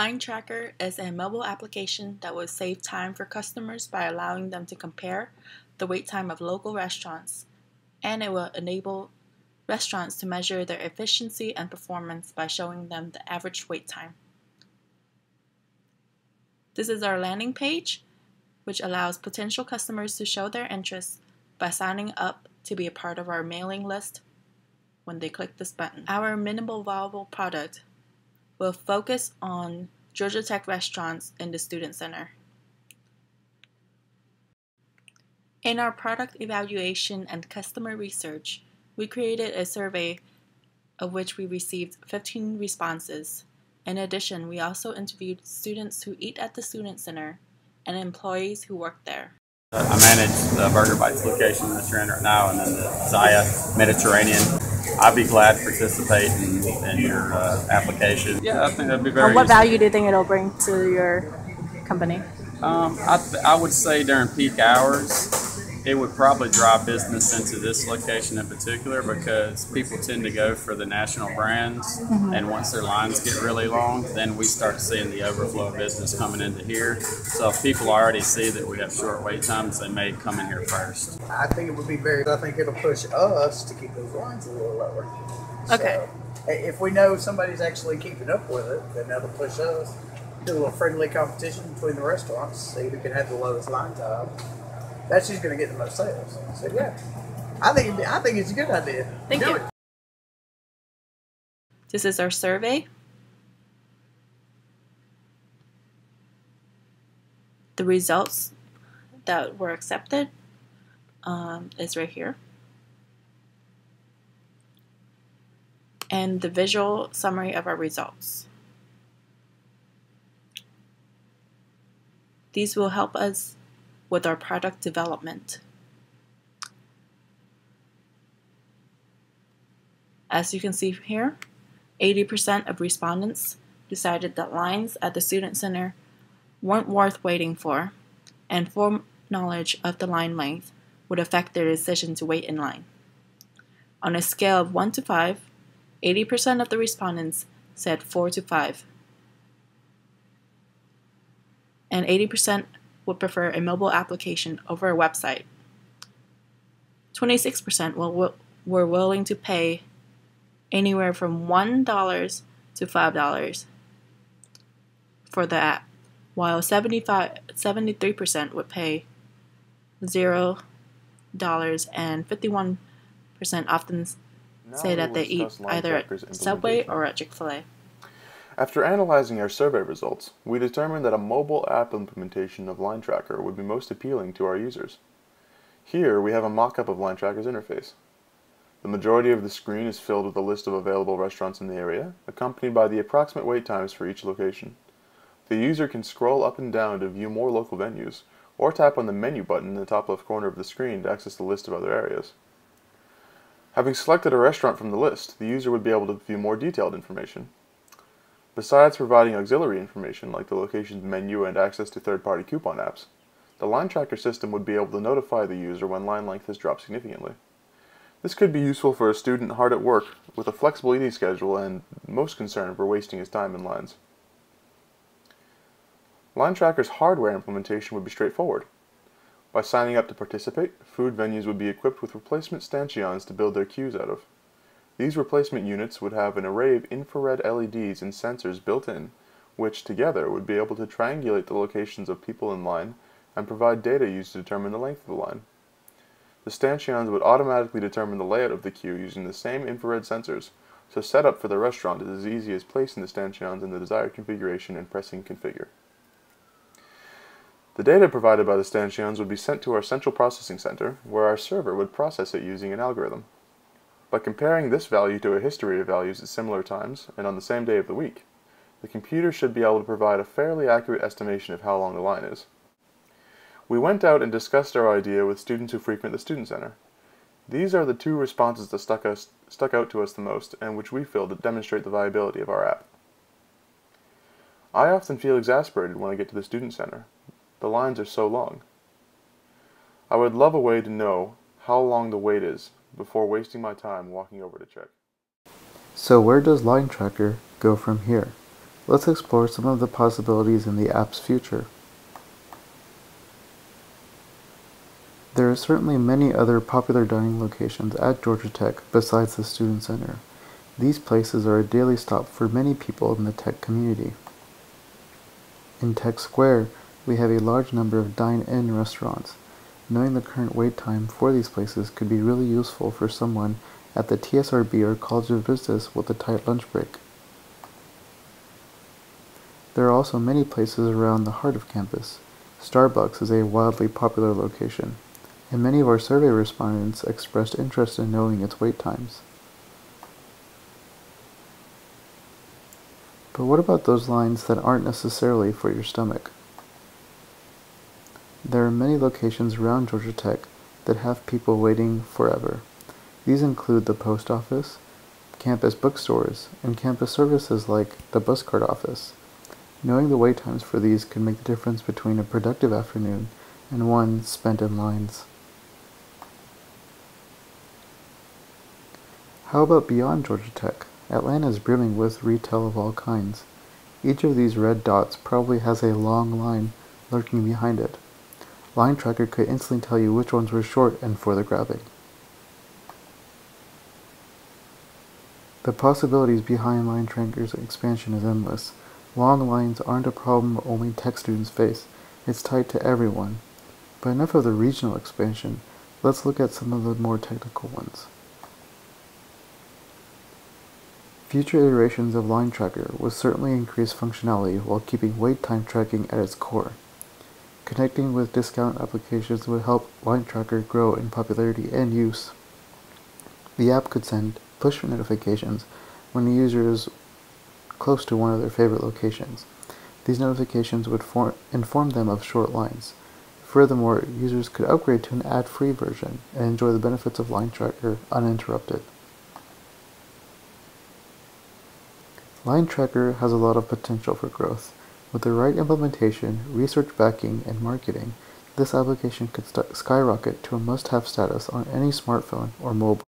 Line Tracker is a mobile application that will save time for customers by allowing them to compare the wait time of local restaurants, and it will enable restaurants to measure their efficiency and performance by showing them the average wait time. This is our landing page, which allows potential customers to show their interest by signing up to be a part of our mailing list when they click this button. Our minimal viable product will focus on Georgia Tech restaurants in the Student Center. In our product evaluation and customer research, we created a survey of which we received 15 responses. In addition, we also interviewed students who eat at the Student Center and employees who work there. I manage the Burger Bites location that you're in right now, and then the Zaya Mediterranean. I'd be glad to participate in your application. Yeah, I think that'd be very What useful. value do you think it'll bring to your company? I would say during peak hours, it would probably drive business into this location in particular because people tend to go for the national brands, and once their lines get really long, then we start seeing the overflow of business coming into here. So if people already see that we have short wait times, they may come in here first. I think it would be I think it'll push us to keep those lines a little lower. Okay. So if we know somebody's actually keeping up with it, then that'll push us. Do a little friendly competition between the restaurants, see who can have the lowest line time. That's who's going to get the most sales. So yeah, I think it's a good idea. Thank you. Do it. This is our survey. The results that were accepted is right here. And the visual summary of our results. These will help us with our product development. As you can see here, 80% of respondents decided that lines at the Student Center weren't worth waiting for, and full knowledge of the line length would affect their decision to wait in line. On a scale of 1 to 5, 80% of the respondents said 4 to 5, and 80% would prefer a mobile application over a website. 26% were willing to pay anywhere from $1 to $5 for the app, while 73% would pay $0, and 51% often say that they eat either at Subway or at Chick-fil-A. After analyzing our survey results, we determined that a mobile app implementation of Line Tracker would be most appealing to our users. Here we have a mock-up of Line Tracker's interface. The majority of the screen is filled with a list of available restaurants in the area, accompanied by the approximate wait times for each location. The user can scroll up and down to view more local venues, or tap on the menu button in the top left corner of the screen to access the list of other areas. Having selected a restaurant from the list, the user would be able to view more detailed information. Besides providing auxiliary information like the location's menu and access to third-party coupon apps, the Line Tracker system would be able to notify the user when line length has dropped significantly. This could be useful for a student hard at work with a flexible eating schedule and most concerned for wasting his time in lines. Line Tracker's hardware implementation would be straightforward. By signing up to participate, food venues would be equipped with replacement stanchions to build their queues out of. These replacement units would have an array of infrared LEDs and sensors built in, which together would be able to triangulate the locations of people in line and provide data used to determine the length of the line. The stanchions would automatically determine the layout of the queue using the same infrared sensors, so setup for the restaurant is as easy as placing the stanchions in the desired configuration and pressing configure. The data provided by the stanchions would be sent to our central processing center, where our server would process it using an algorithm. By comparing this value to a history of values at similar times and on the same day of the week, the computer should be able to provide a fairly accurate estimation of how long the line is. We went out and discussed our idea with students who frequent the Student Center. These are the two responses that stuck out to us the most and which we feel to demonstrate the viability of our app. I often feel exasperated when I get to the Student Center. The lines are so long. I would love a way to know how long the wait is before wasting my time walking over to check. So where does Line Tracker go from here? let's explore some of the possibilities in the app's future. There are certainly many other popular dining locations at Georgia Tech besides the Student Center. These places are a daily stop for many people in the tech community. In Tech Square, we have a large number of dine-in restaurants. Knowing the current wait time for these places could be really useful for someone at the TSRB or College of Business with a tight lunch break. There are also many places around the heart of campus. Starbucks is a wildly popular location, and many of our survey respondents expressed interest in knowing its wait times. But what about those lines that aren't necessarily for your stomach? There are many locations around Georgia Tech that have people waiting forever. These include the post office, campus bookstores, and campus services like the bus card office. Knowing the wait times for these can make the difference between a productive afternoon and one spent in lines. How about beyond Georgia Tech? Atlanta is brimming with retail of all kinds. Each of these red dots probably has a long line lurking behind it. Line Tracker could instantly tell you which ones were short and for the grabbing. The possibilities behind Line Tracker's expansion is endless. Long lines aren't a problem only tech students face. It's tied to everyone. But enough of the regional expansion. Let's look at some of the more technical ones. Future iterations of Line Tracker will certainly increase functionality while keeping wait time tracking at its core. Connecting with discount applications would help Line Tracker grow in popularity and use. The app could send push notifications when a user is close to one of their favorite locations. These notifications would inform them of short lines. Furthermore, users could upgrade to an ad-free version and enjoy the benefits of Line Tracker uninterrupted. Line Tracker has a lot of potential for growth. With the right implementation, research backing, and marketing, this application could skyrocket to a must-have status on any smartphone or mobile.